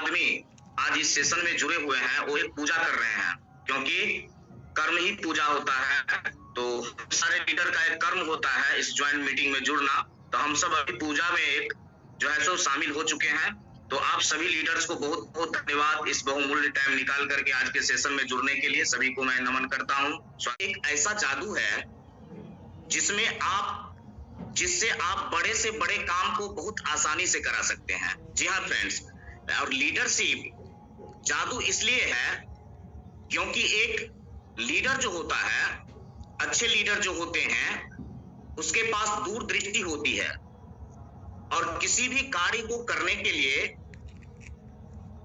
आदमी आज इस सेशन में जुड़े हुए हैं वो एक पूजा कर रहे हैं, क्योंकि कर्म ही पूजा होता है। तो सारे लीडर का एक कर्म होता है इस ज्वाइंट मीटिंग में जुड़ना। तो हम सब अभी पूजा में एक जो है सो शामिल हो चुके हैं। तो आप सभी लीडर्स को बहुत बहुत धन्यवाद इस बहुमूल्य टाइम निकाल करके आज के सेशन में जुड़ने के लिए। सभी को मैं नमन करता हूँ। एक ऐसा जादू है जिससे आप बड़े से बड़े काम को बहुत आसानी से करा सकते हैं। जी हाँ फ्रेंड्स, और लीडरशिप जादू इसलिए है क्योंकि एक लीडर जो होता है, अच्छे लीडर जो होते हैं, उसके पास दूरदृष्टि होती है और किसी भी कार्य को करने के लिए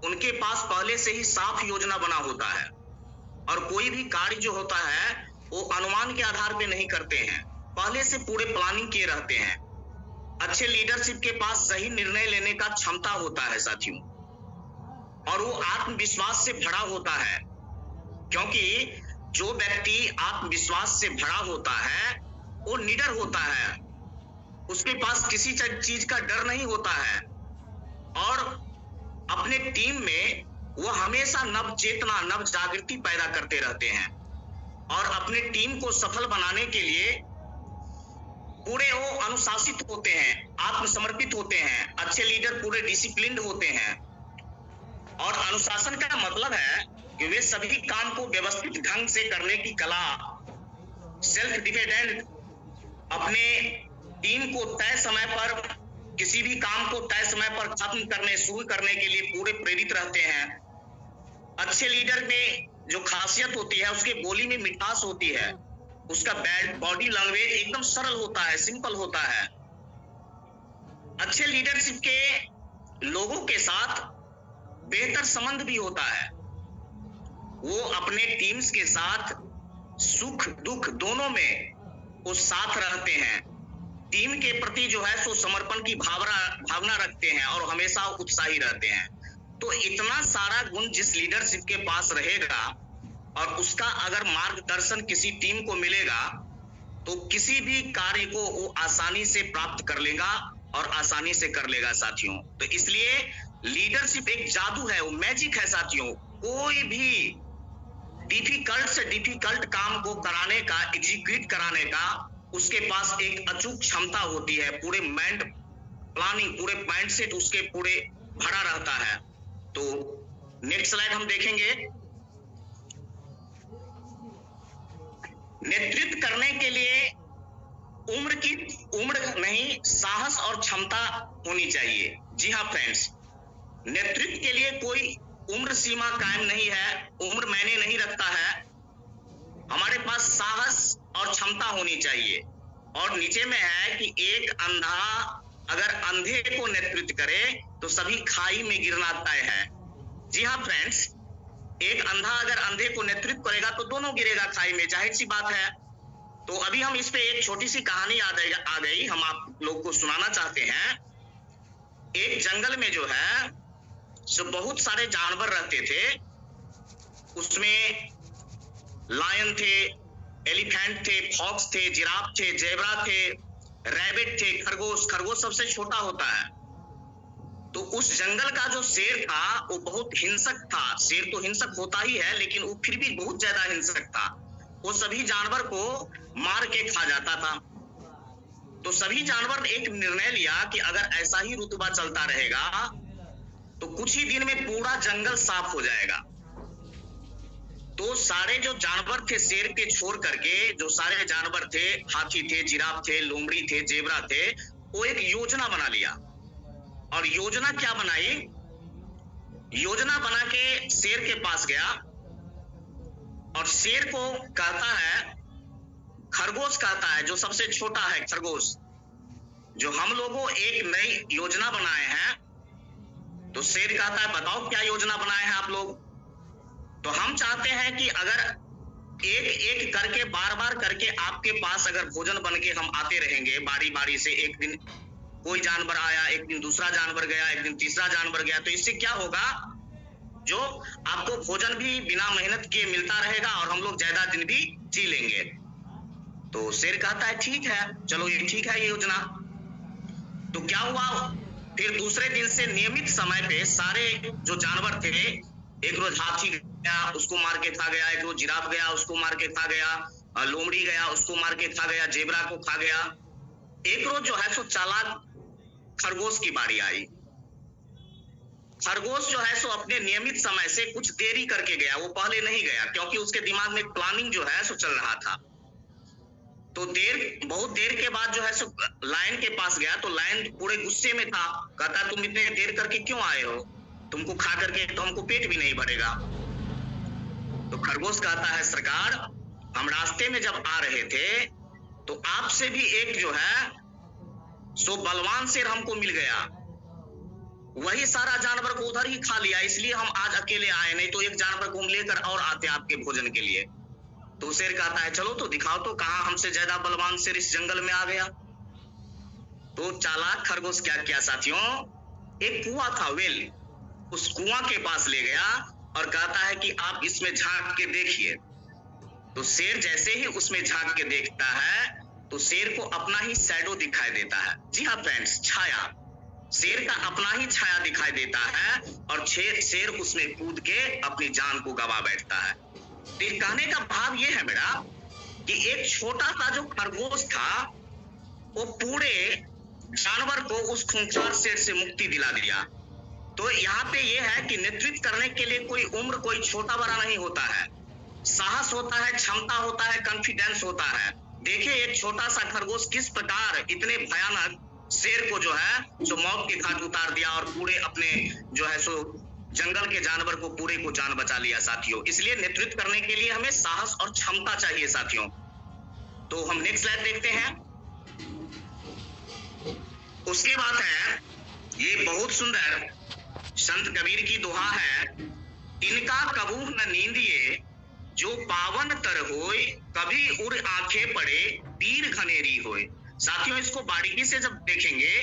उनके पास पहले से ही साफ योजना बना होता है। और कोई भी कार्य जो होता है वो अनुमान के आधार पे नहीं करते हैं, पहले से पूरे प्लानिंग किए रहते हैं। अच्छे लीडरशिप के पास सही निर्णय लेने का क्षमता होता है साथियों, और वो आत्मविश्वास से भरा होता है, क्योंकि जो व्यक्ति आत्मविश्वास से भरा होता है वो निडर होता है। उसके पास किसी चीज का डर नहीं होता है और अपने टीम में वो हमेशा नव चेतना, नव जागृति पैदा करते रहते हैं और अपने टीम को सफल बनाने के लिए पूरे वो अनुशासित होते हैं, आत्मसमर्पित होते हैं। अच्छे लीडर पूरे डिसिप्लिन्ड होते हैं और अनुशासन का मतलब है कि वे सभी काम को व्यवस्थित ढंग से करने की कला, सेल्फ डिपेंडेंट, अपने टीम को तय समय पर किसी भी काम को तय समय पर खत्म करने, शुरू करने के लिए पूरे प्रेरित रहते हैं। अच्छे लीडर में जो खासियत होती है, उसके बोली में मिठास होती है, उसका बॉडी लैंग्वेज एकदम सरल होता है, सिंपल होता है। अच्छे लीडरशिप के लोगों के साथ बेहतर संबंध भी होता है। वो अपने टीम्स के साथ सुख दुख दोनों में वो साथ रहते हैं। टीम के प्रति जो है सो समर्पण की भावना रखते हैं और हमेशा उत्साही रहते हैं। तो इतना सारा गुण जिस लीडरशिप के पास रहेगा और उसका अगर मार्गदर्शन किसी टीम को मिलेगा तो किसी भी कार्य को वो आसानी से प्राप्त कर लेगा और आसानी से कर लेगा साथियों। तो इसलिए लीडरशिप एक जादू है, वो मैजिक है साथियों। कोई भी डिफिकल्ट से डिफिकल्ट काम को कराने का, एग्जीक्यूट कराने का उसके पास एक अचूक क्षमता होती है। पूरे माइंड प्लानिंग, पूरे माइंडसेट उसके पूरे भरा रहता है। तो नेक्स्ट स्लाइड हम देखेंगे। नेतृत्व करने के लिए उम्र नहीं, साहस और क्षमता होनी चाहिए। जी हाँ फ्रेंड्स, नेतृत्व के लिए कोई उम्र सीमा कायम नहीं है, उम्र मायने नहीं रखता है। हमारे पास साहस और क्षमता होनी चाहिए। और नीचे में है कि एक अंधा अगर अंधे को नेतृत्व करे तो सभी खाई में गिरना तय है। जी हाँ फ्रेंड्स, एक अंधा अगर अंधे को नेतृत्व करेगा तो दोनों गिरेगा खाई में, जाहिर सी बात है। तो अभी हम इस पे एक छोटी सी कहानी आ गई, हम आप लोग को सुनाना चाहते हैं। एक जंगल में जो है सो बहुत सारे जानवर रहते थे। उसमें लायन थे, एलिफेंट थे, फॉक्स थे, जिराफ थे, जेब्रा थे, रैबिट थे, खरगोश सबसे छोटा होता है। तो उस जंगल का जो शेर था वो बहुत हिंसक था। शेर तो हिंसक होता ही है, लेकिन वो फिर भी बहुत ज्यादा हिंसक था। वो सभी जानवर को मार के खा जाता था। तो सभी जानवर ने एक निर्णय लिया कि अगर ऐसा ही रुतबा चलता रहेगा तो कुछ ही दिन में पूरा जंगल साफ हो जाएगा। तो सारे जो जानवर थे, शेर के छोड़ करके जो सारे जानवर थे, हाथी थे, जिराफ थे, लोमड़ी थे, जेबरा थे, वो एक योजना बना लिया। और योजना क्या बनाई? योजना बना के शेर के पास गया और शेर को कहता है, खरगोश कहता है, जो सबसे छोटा है खरगोश, जो हम लोगों एक नई योजना बनाए हैं। तो शेर कहता है, बताओ क्या योजना बनाए हैं आप लोग? तो हम चाहते हैं कि अगर एक एक करके बार बार करके आपके पास अगर भोजन बन के हम आते रहेंगे बारी बारी से, एक दिन कोई जानवर आया, एक दिन दूसरा जानवर गया, एक दिन तीसरा जानवर गया, तो इससे क्या होगा, जो आपको भोजन भी बिना मेहनत किए मिलता रहेगा और हम लोग ज्यादा दिन भी जी लेंगे। तो शेर कहता है ठीक है, चलो ये ठीक है ये योजना। तो क्या हुआ, फिर दूसरे दिन से नियमित समय पे सारे जो जानवर थे, एक रोज हाथी गया उसको मार के खा गया, एक रोज जिराफ गया उसको मार के खा गया, लोमड़ी गया उसको मार के खा गया, जेबरा को खा गया। एक रोज जो है सो चालाक खरगोश की बारी आई। खरगोश जो है सो अपने नियमित समय से कुछ देरी करके गया, वो पहले नहीं गया क्योंकि उसके दिमाग में प्लानिंग जो है सो चल रहा था। तो बहुत देर के बाद जो है सो लायन के पास गया, तो लायन पूरे गुस्से में था, कहता तुम इतने देर करके क्यों आए हो, तुमको खा करके तो हमको पेट भी नहीं भरेगा। तो खरगोश कहता है सरकार, हम रास्ते में जब आ रहे थे तो आपसे भी एक जो है सो बलवान शेर हमको मिल गया, वही सारा जानवर को उधर ही खा लिया, इसलिए हम आज अकेले आए, नहीं तो एक जानवर को हम लेकर और आते आपके भोजन के लिए। तो शेर कहता है चलो तो दिखाओ तो कहां हमसे ज्यादा बलवान शेर इस जंगल में आ गया। तो चालाक खरगोश क्या किया साथियों, एक कुआं था वेल, उस कुआं के पास ले गया और कहता है कि आप इसमें झांक के देखिए। तो शेर जैसे ही उसमें झांक के देखता है तो शेर को अपना ही शैडो दिखाई देता है। जी हाँ फ्रेंड्स, छाया, शेर का अपना ही छाया दिखाई देता है और शेर उसमें कूद के अपनी जान को गवा बैठता है। तो कहने का भाव ये है मेरा कि एक छोटा सा जो खरगोश था वो पूरे जानवर को उस खूंखार शेर से मुक्ति दिला दिया। तो यहाँ पे ये है कि नेतृत्व करने के लिए कोई उम्र, कोई छोटा बड़ा नहीं होता है, साहस होता है, क्षमता होता है, कॉन्फिडेंस होता है। देखिए एक छोटा सा खरगोश किस प्रकार इतने भयानक शेर को जो है सो मौत के घाट उतार दिया और पूरे अपने जो है सो जंगल के जानवर को पूरे को जान बचा लिया साथियों। इसलिए नेतृत्व करने के लिए हमें साहस और क्षमता चाहिए साथियों। तो हम नेक्स्ट स्लाइड देखते हैं। उसके बाद है ये बहुत सुंदर संत कबीर की दोहा है, इनका कबूह न नींदिए जो पावन तर होए, कभी उर आंखें पड़े तीर घनेरी होए। साथियों इसको बारीकी से जब देखेंगे,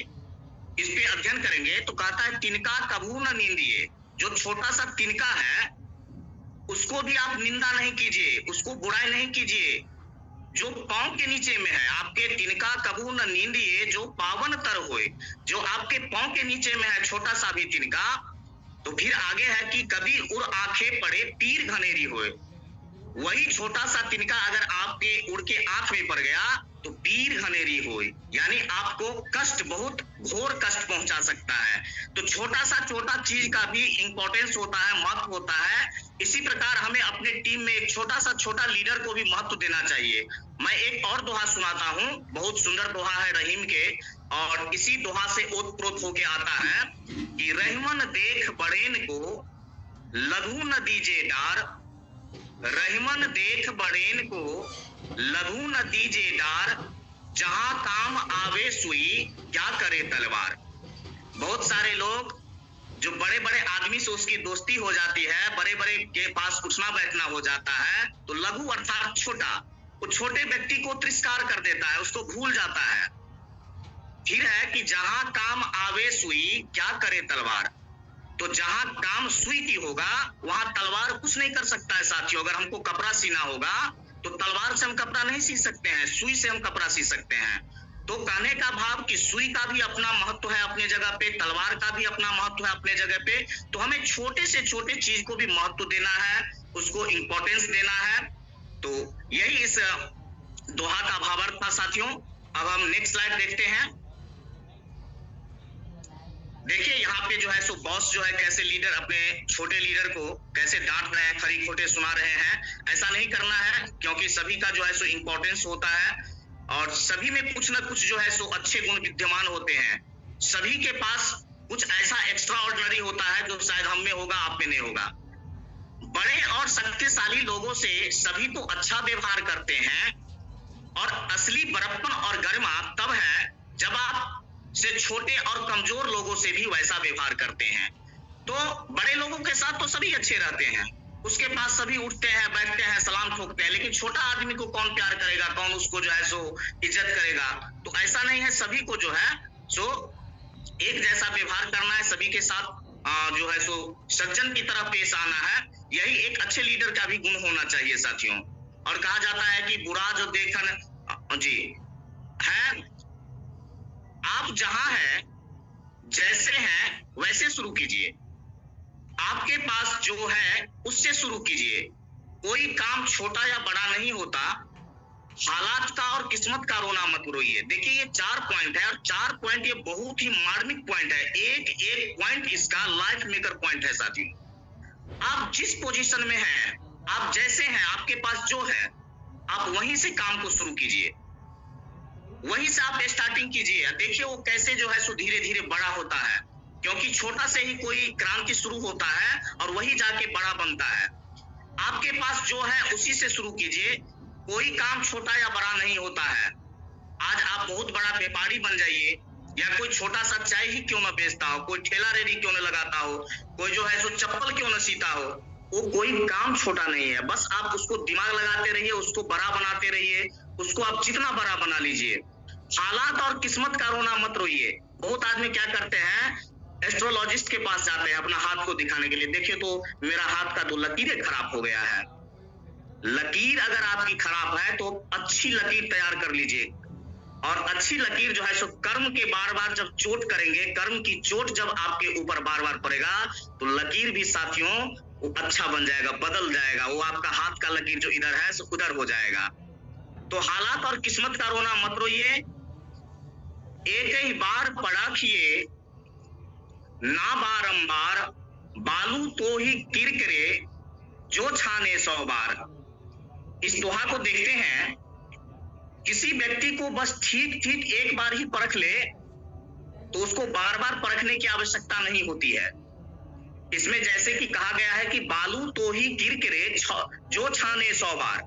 इस पे अध्ययन करेंगे तो कहता है तिनका कबूह न नींदिए, जो छोटा सा तिनका है उसको भी आप निंदा नहीं कीजिए, उसको बुराई नहीं कीजिए, जो पांव के नीचे में है। आपके तिनका कबूह न नींदिए जो पावन तर होए, जो आपके पांव के नीचे में है छोटा सा भी तिनका। तो फिर आगे है कि कभी उड़ आंखें पड़े तीर घनेरी होए, वही छोटा सा तिनका अगर आपके उड़ के आंख में पड़ गया तो तीर घनेरी होए, यानी आपको कष्ट, बहुत घोर कष्ट पहुंचा सकता है। तो छोटा चीज का भी इंपॉर्टेंस होता है, महत्व होता है। इसी प्रकार हमें अपने टीम में एक छोटा लीडर को भी महत्व देना चाहिए। मैं एक और दोहा सुनाता हूं, बहुत सुंदर दोहा है रहीम के, और इसी दोहा से ओतप्रोत होके आता है कि रहमन देख बड़ेन को लघु न दीजे डार, रहमन देख बड़ेन को लघु न दीजे डार, जहां काम आवे सुई क्या करे तलवार। बहुत सारे लोग जो बड़े बड़े आदमी से उसकी दोस्ती हो जाती है, बड़े बड़े के पास उठना बैठना हो जाता है, तो लघु अर्थात छोटा, वो छोटे व्यक्ति को तिरस्कार कर देता है, उसको भूल जाता है। फिर है कि जहां काम आवे सुई क्या करे तलवार, तो जहां काम सुई की होगा वहां तलवार कुछ नहीं कर सकता है साथियों। अगर हमको कपड़ा सीना होगा तो तलवार से हम कपड़ा नहीं सी सकते हैं, सुई से हम कपड़ा सी सकते हैं। तो कहने का भाव कि सुई का भी अपना महत्व है अपने जगह पे, तलवार का भी अपना महत्व है अपने जगह पे। तो हमें छोटे से छोटे चीज को भी महत्व देना है, उसको इंपॉर्टेंस देना है। तो यही इस दोहा का भावार्थ था साथियों। अब हम नेक्स्ट स्लाइड देखते हैं। देखिए यहाँ पे जो है सो बॉस जो है कैसे लीडर अपने छोटे लीडर को कैसे डांट रहे हैं, खरी खोटे सुना रहे हैं। ऐसा नहीं करना है, क्योंकि सभी का जो है सो इंपॉर्टेंस होता है और सभी में कुछ ना कुछ जो है सो अच्छे गुण विद्यमान होते हैं। सभी के पास कुछ ऐसा एक्स्ट्रा ऑर्डिनरी होता है जो शायद हम में होगा, आप में नहीं होगा। बड़े और शक्तिशाली लोगों से सभी तो अच्छा व्यवहार करते हैं, और असली बड़प्पन और गरिमा तब है जब आप से छोटे और कमजोर लोगों से भी वैसा व्यवहार करते हैं। तो बड़े लोगों के साथ तो सभी अच्छे रहते हैं, उसके पास सभी उठते हैं, बैठते हैं, सलाम ठोकते हैं, लेकिन छोटा आदमी को कौन प्यार करेगा, कौन उसको जो है सो इज्जत करेगा। तो ऐसा नहीं है, सभी को जो है सो एक जैसा व्यवहार करना है, सभी के साथ जो है सो सज्जन की तरह पेश आना है। यही एक अच्छे लीडर का भी गुण होना चाहिए साथियों। और कहा जाता है कि बुरा जो देखन जी है, आप जहां है जैसे हैं वैसे शुरू कीजिए, आपके पास जो है उससे शुरू कीजिए। कोई काम छोटा या बड़ा नहीं होता, हालात का और किस्मत का रोना मत रोइए। देखिए ये 4 पॉइंट है और 4 पॉइंट ये बहुत ही मार्मिक पॉइंट है। एक एक पॉइंट इसका लाइफ मेकर पॉइंट है साथियों। आप जिस पोजीशन में हैं, आप जैसे हैं, आपके पास जो है, आप वहीं से काम को शुरू कीजिए, वहीं से आप स्टार्टिंग कीजिए। देखिए वो कैसे जो है सो धीरे धीरे बड़ा होता है, क्योंकि छोटा से ही कोई क्रांति शुरू होता है और वही जाके बड़ा बनता है। आपके पास जो है उसी से शुरू कीजिए। कोई काम छोटा या बड़ा नहीं होता है। आज आप बहुत बड़ा व्यापारी बन जाइए, या कोई छोटा सा चाय ही क्यों ना बेचता हो, कोई ठेला रेडी क्यों ना लगाता हो, कोई जो है सो चप्पल क्यों ना सीता हो, वो कोई काम छोटा नहीं है। बस आप उसको दिमाग लगाते रहिए, उसको बड़ा बनाते रहिए, उसको आप जितना बड़ा बना लीजिए। हालात और किस्मत का रोना मत रोइए। बहुत आदमी क्या करते हैं, एस्ट्रोलॉजिस्ट के पास जाते हैं अपना हाथ को दिखाने के लिए। देखिए तो मेरा हाथ का तो लकीरें खराब हो गया है। लकीर अगर आपकी खराब है तो अच्छी लकीर तैयार कर लीजिए, और अच्छी लकीर जो है सो कर्म के बार बार जब चोट करेंगे, कर्म की चोट जब आपके ऊपर बार बार पड़ेगा, तो लकीर भी साथियों वो अच्छा बन जाएगा, बदल जाएगा। वो आपका हाथ का लकीर जो इधर है सो उधर हो जाएगा। तो हालात और किस्मत का रोना मत रोइए। एक ही बार पड़ाखिए ना बारंबार, बालू तो ही किरकिरे जो छाने 100 बार। इस दोहा को देखते हैं, किसी व्यक्ति को बस ठीक ठीक एक बार ही परख ले तो उसको बार बार परखने की आवश्यकता नहीं होती है। इसमें जैसे कि कहा गया है कि बालू तो ही किरकिरे जो छाने 100 बार।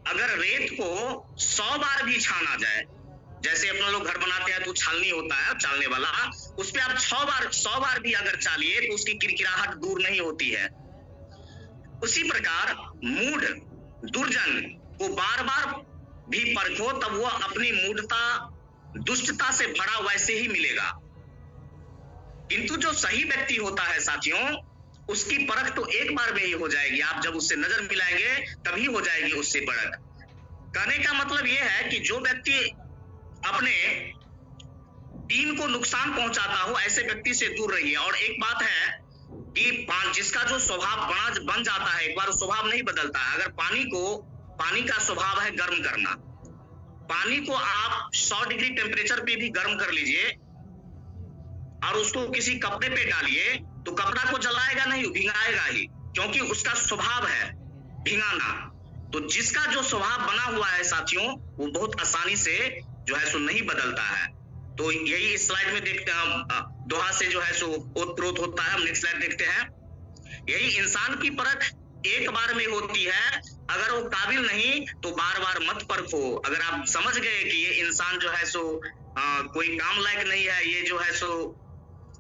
अगर रेत को 100 बार भी छाना जाए, जैसे अपना लोग घर बनाते हैं तो छालनी होता है, छालने वाला, उस पे आप 100 बार भी अगर चालिए तो उसकी किरकिराहट दूर नहीं होती है। उसी प्रकार मूढ़ दुर्जन को बार बार भी परखो, तब वो अपनी मूढ़ता दुष्टता से भरा वैसे ही मिलेगा। किंतु जो सही व्यक्ति होता है साथियों, उसकी परख तो एक बार में ही हो जाएगी। आप जब उससे नजर मिलाएंगे तभी हो जाएगी उससे परख। कहने का मतलब यह है कि जो व्यक्ति अपने टीम को नुकसान पहुंचाता हो, ऐसे व्यक्ति से दूर रहिए। और एक बात है कि जिसका जो स्वभाव बन जाता है, एक बार स्वभाव नहीं बदलता है। अगर पानी का स्वभाव है गर्म करना, पानी को आप 100 डिग्री टेम्परेचर पे भी गर्म कर लीजिए और उसको किसी कपड़े पे डालिए तो कपड़ा को जलाएगा नहीं, भिंगाएगा ही, क्योंकि उसका स्वभाव है भिंगाना। तो जिसका जो स्वभाव बना हुआ है साथियों, वो बहुत आसानी से जो है सो नहीं बदलता है। तो यही इस स्लाइड में देखते हैं, दोहा से जो है सो ओतप्रोत होता है। हम नेक्स्ट स्लाइड देखते हैं। यही इंसान की परख एक बार में होती है। अगर वो काबिल नहीं तो बार बार मत परखो। अगर आप समझ गए कि ये इंसान जो है सो कोई काम लायक नहीं है, ये जो है सो,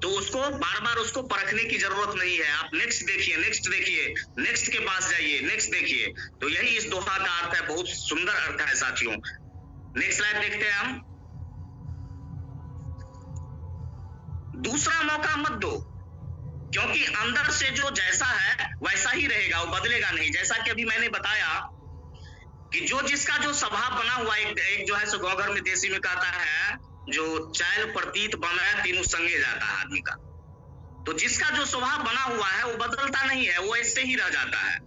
तो उसको बार बार उसको परखने की जरूरत नहीं है। आप नेक्स्ट देखिए, नेक्स्ट देखिए, नेक्स्ट के पास जाइए, नेक्स्ट देखिए। तो यही इस दोहा का अर्थ है, बहुत सुंदर अर्थ है साथियों। नेक्स्ट स्लाइड देखते हैं हम। दूसरा मौका मत दो, क्योंकि अंदर से जो जैसा है वैसा ही रहेगा, वो बदलेगा नहीं। जैसा कि अभी मैंने बताया कि जो जिसका जो स्वभाव बना हुआ, एक जो है सो गाँव घर में देसी में कहता है, जो चायल प्रतीत बना है तीनों संगे जाता है आदमी का। तो जिसका जो स्वभाव बना हुआ है वो बदलता नहीं है, वो ऐसे ही रह जाता है।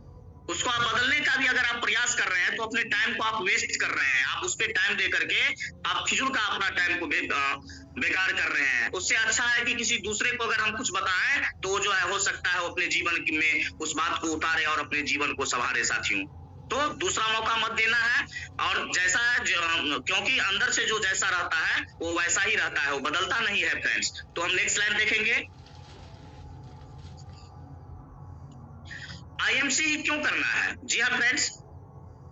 उसको आप बदलने का भी अगर आप प्रयास कर रहे हैं तो अपने टाइम को आप वेस्ट कर रहे हैं। आप उस पर टाइम दे करके आप फिजूल का अपना टाइम को बेकार कर रहे हैं। उससे अच्छा है कि किसी दूसरे को अगर हम कुछ बताएं तो जो है हो सकता है वो अपने जीवन में उस बात को उतारे और अपने जीवन को संवारे साथियों। तो दूसरा मौका मत देना है। और जैसा है क्योंकि अंदर से जो जैसा रहता है वो वैसा ही रहता है, वो बदलता नहीं है फ्रेंड्स। तो हम नेक्स्ट स्लाइड देखेंगे। आईएमसी ही क्यों करना है? जी हाँ फ्रेंड्स,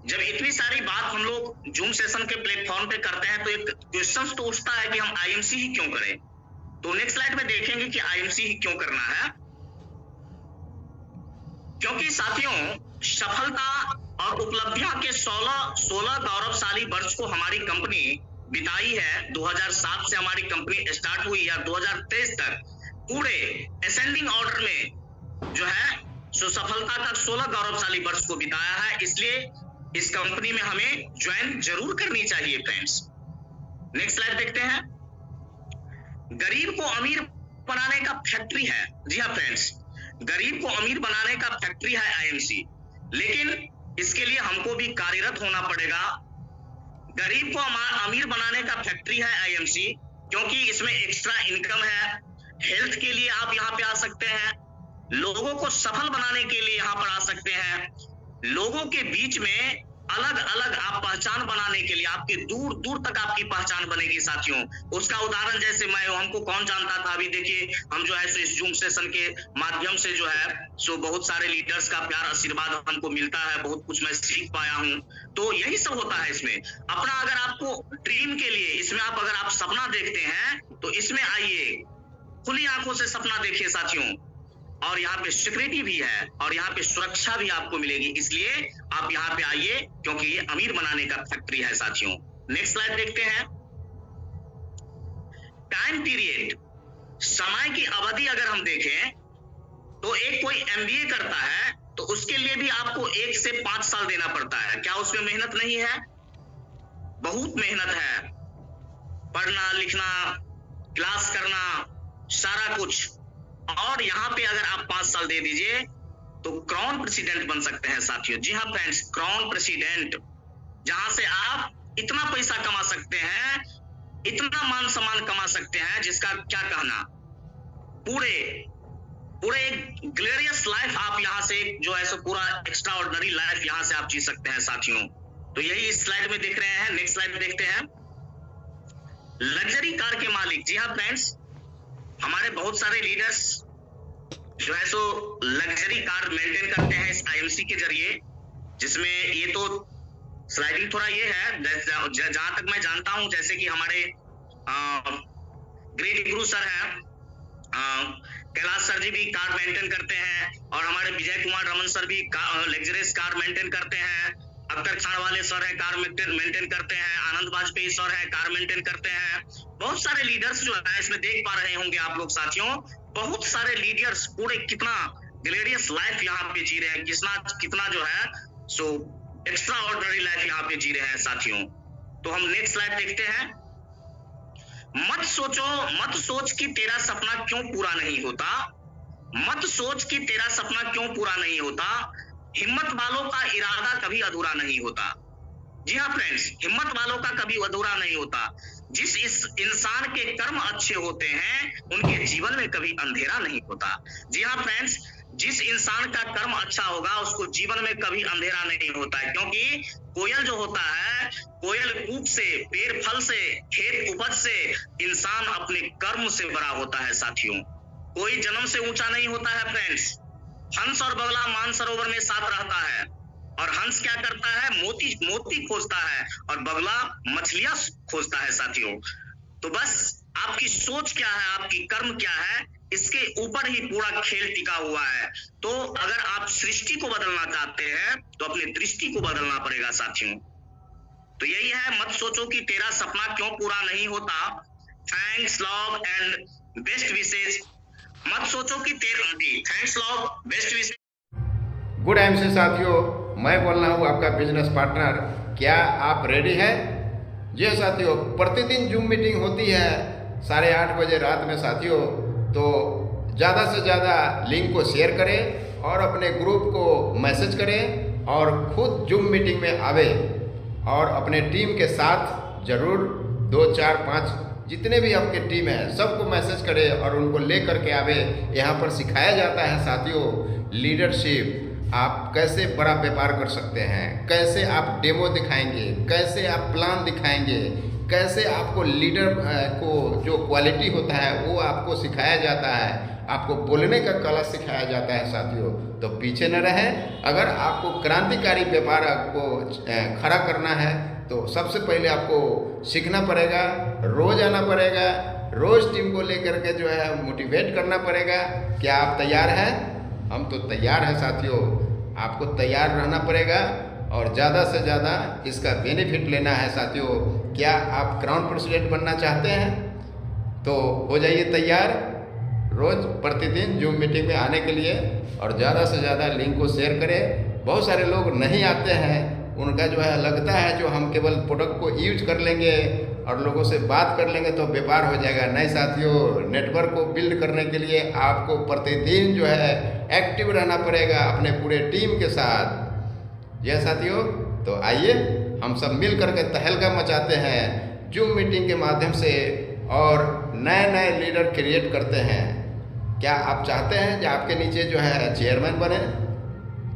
जब इतनी सारी बात हम लोग जूम सेशन के प्लेटफॉर्म पे करते हैं तो एक क्वेश्चन तो उठता है कि हम आईएमसी ही क्यों करें। तो नेक्स्ट स्लाइड में देखेंगे कि आईएमसी ही क्यों करना है। क्योंकि साथियों, सफलता और उपलब्धियां के 16 गौरवशाली वर्ष को हमारी कंपनी बिताई है। 2007 से हमारी कंपनी स्टार्ट हुई या 2023 तक पूरे असेंडिंग ऑर्डर में जो है सो सफलता का 16 गौरवशाली वर्ष को बिताया है। इसलिए इस कंपनी में हमें ज्वाइन जरूर करनी चाहिए फ्रेंड्स। नेक्स्ट स्लाइड देखते हैं। गरीब को अमीर बनाने का फैक्ट्री है। जी हाँ फ्रेंड्स, गरीब को अमीर बनाने का फैक्ट्री है आईएमसी, लेकिन इसके लिए हमको भी कार्यरत होना पड़ेगा। गरीब को अमीर बनाने का फैक्ट्री है आईएमसी, क्योंकि इसमें एक्स्ट्रा इनकम है। हेल्थ के लिए आप यहाँ पे आ सकते हैं, लोगों को सफल बनाने के लिए यहाँ पर आ सकते हैं, लोगों के बीच में अलग अलग आप पहचान बनाने के लिए, आपके दूर दूर तक आपकी पहचान बनेगी साथियों। उसका उदाहरण जैसे मैं, हमको कौन जानता था, अभी देखिए हम जो है सो इस जूम सेशन के माध्यम से जो है सो बहुत सारे लीडर्स का प्यार आशीर्वाद हमको मिलता है, बहुत कुछ मैं सीख पाया हूँ। तो यही सब होता है इसमें। अपना अगर आपको ड्रीम के लिए, इसमें आप अगर आप सपना देखते हैं तो इसमें आइए, खुली आंखों से सपना देखिए साथियों। और यहाँ पे सिक्योरिटी भी है और यहाँ पे सुरक्षा भी आपको मिलेगी, इसलिए आप यहाँ पे आइए, क्योंकि ये अमीर बनाने का फैक्ट्री है साथियों। नेक्स्ट स्लाइड देखते हैं। टाइम पीरियड, समय की अवधि अगर हम देखें तो एक कोई एमबीए करता है तो उसके लिए भी आपको 1 से 5 साल देना पड़ता है। क्या उसमें मेहनत नहीं है? बहुत मेहनत है, पढ़ना लिखना, क्लास करना, सारा कुछ। और यहाँ पे अगर आप 5 साल दे दीजिए तो क्राउन प्रेसिडेंट बन सकते हैं साथियों। जी हाँ फ्रेंड्स, क्राउन प्रेसिडेंट, जहां से आप इतना पैसा कमा सकते हैं, इतना मान सम्मान कमा सकते हैं, जिसका क्या कहना। पूरे एक ग्लोरियस लाइफ आप यहाँ से जो है सो पूरा एक्स्ट्रा ऑर्डिनरी लाइफ यहाँ से आप जी सकते हैं साथियों। तो यही इस स्लाइड में देख रहे हैं। नेक्स्ट स्लाइड में देखते हैं। लग्जरी कार के मालिक, जी हाँ फ्रेंड्स, हमारे बहुत सारे लीडर्स जो है सो लग्जरी कार मेंटेन करते हैं इस आईएमसी के जरिए, जिसमें ये तो स्लाइडिंग थोड़ा ये है, जहां तक मैं जानता हूं, जैसे कि हमारे ग्रेट गुरु सर हैं, कैलाश सर जी भी कार मेंटेन करते हैं, और हमारे विजय कुमार रमन सर भी लग्जरियस कार मेंटेन करते हैं, अख्तर खान वाले सर है कार मेंटेन करते हैं, आनंद वाजपेयी सर है कार मेंटेन करते हैं। बहुत सारे लीडर्स जो है इसमें देख पा रहे होंगे आप लोग साथियों, बहुत सारे लीडर्स पूरे कितना ग्लोरियस लाइफ यहाँ पे जी रहे हैं, कितना जो है सो एक्स्ट्रा ऑर्डिनरी लाइफ यहाँ पे जी रहे हैं साथियों। तो हम नेक्स्ट स्लाइड देखते हैं। मत सोच कि तेरा सपना क्यों पूरा नहीं होता, मत सोच कि तेरा सपना क्यों पूरा नहीं होता, हिम्मत वालों का इरादा कभी अधूरा नहीं होता। जी हाँ फ्रेंड्स, हिम्मत वालों का कभी अधूरा नहीं होता। जिस इस इंसान के कर्म अच्छे होते हैं उनके जीवन में कभी अंधेरा नहीं होता। जी हाँ फ्रेंड्स, जिस इंसान का कर्म अच्छा होगा उसको जीवन में कभी अंधेरा नहीं होता है, क्योंकि कोयल जो होता है, कोयल कूक से, पेड़ फल से, खेत उपज से इंसान अपने कर्म से बड़ा होता है साथियों। कोई जन्म से ऊंचा नहीं होता है फ्रेंड्स। हंस और बगला मानसरोवर में साथ रहता है, और हंस क्या करता है, मोती खोजता है, और बगला मछलियां खोजता है साथियों। तो बस आपकी सोच क्या है, आपकी कर्म क्या है, इसके ऊपर ही पूरा खेल टिका हुआ है। तो अगर आप सृष्टि को बदलना चाहते हैं तो अपनी दृष्टि को बदलना पड़ेगा साथियों। तो यही है, मत सोचो कि तेरा सपना क्यों पूरा नहीं होता। थैंक्स लव एंड बेस्ट विशेष। मत सोचो कि तेरा, थैंक्स लव बेस्ट विशेष। गुड टाइम से साथियों, मैं बोल रहा हूँ आपका बिजनेस पार्टनर। क्या आप रेडी हैं? जी हाँ साथियों, प्रतिदिन जूम मीटिंग होती है 8:30 बजे रात में साथियों। तो ज़्यादा से ज़्यादा लिंक को शेयर करें और अपने ग्रुप को मैसेज करें, और खुद जूम मीटिंग में आवे, और अपने टीम के साथ ज़रूर 2, 4, 5 जितने भी आपके टीम है सबको मैसेज करें और उनको ले करके आवे। यहाँ पर सिखाया जाता है साथियों लीडरशिप, आप कैसे बड़ा व्यापार कर सकते हैं, कैसे आप डेमो दिखाएंगे, कैसे आप प्लान दिखाएंगे, कैसे आपको लीडर को जो क्वालिटी होता है वो आपको सिखाया जाता है, आपको बोलने का कला सिखाया जाता है साथियों। तो पीछे न रहें। अगर आपको क्रांतिकारी व्यापार आपको खड़ा करना है तो सबसे पहले आपको सीखना पड़ेगा, रोज आना पड़ेगा, रोज टीम को लेकर के जो है मोटिवेट करना पड़ेगा। क्या आप तैयार हैं? हम तो तैयार हैं साथियों। आपको तैयार रहना पड़ेगा और ज़्यादा से ज़्यादा इसका बेनिफिट लेना है साथियों। क्या आप क्राउन प्रेसिडेंट बनना चाहते हैं? तो हो जाइए तैयार रोज़ प्रतिदिन जूम मीटिंग में आने के लिए, और ज़्यादा से ज़्यादा लिंक को शेयर करें। बहुत सारे लोग नहीं आते हैं, उनका जो है लगता है जो हम केवल प्रोडक्ट को यूज कर लेंगे और लोगों से बात कर लेंगे तो व्यापार हो जाएगा। नहीं साथियों, नेटवर्क को बिल्ड करने के लिए आपको प्रतिदिन जो है एक्टिव रहना पड़ेगा अपने पूरे टीम के साथ। जी साथियों, तो आइए हम सब मिल करके तहलका मचाते हैं जूम मीटिंग के माध्यम से और नए नए लीडर क्रिएट करते हैं। क्या आप चाहते हैं कि आपके नीचे जो है चेयरमैन बने?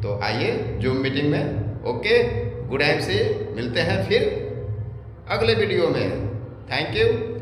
तो आइए जूम मीटिंग में। ओके, गुड टाइम से मिलते हैं फिर अगले वीडियो में। Thank you.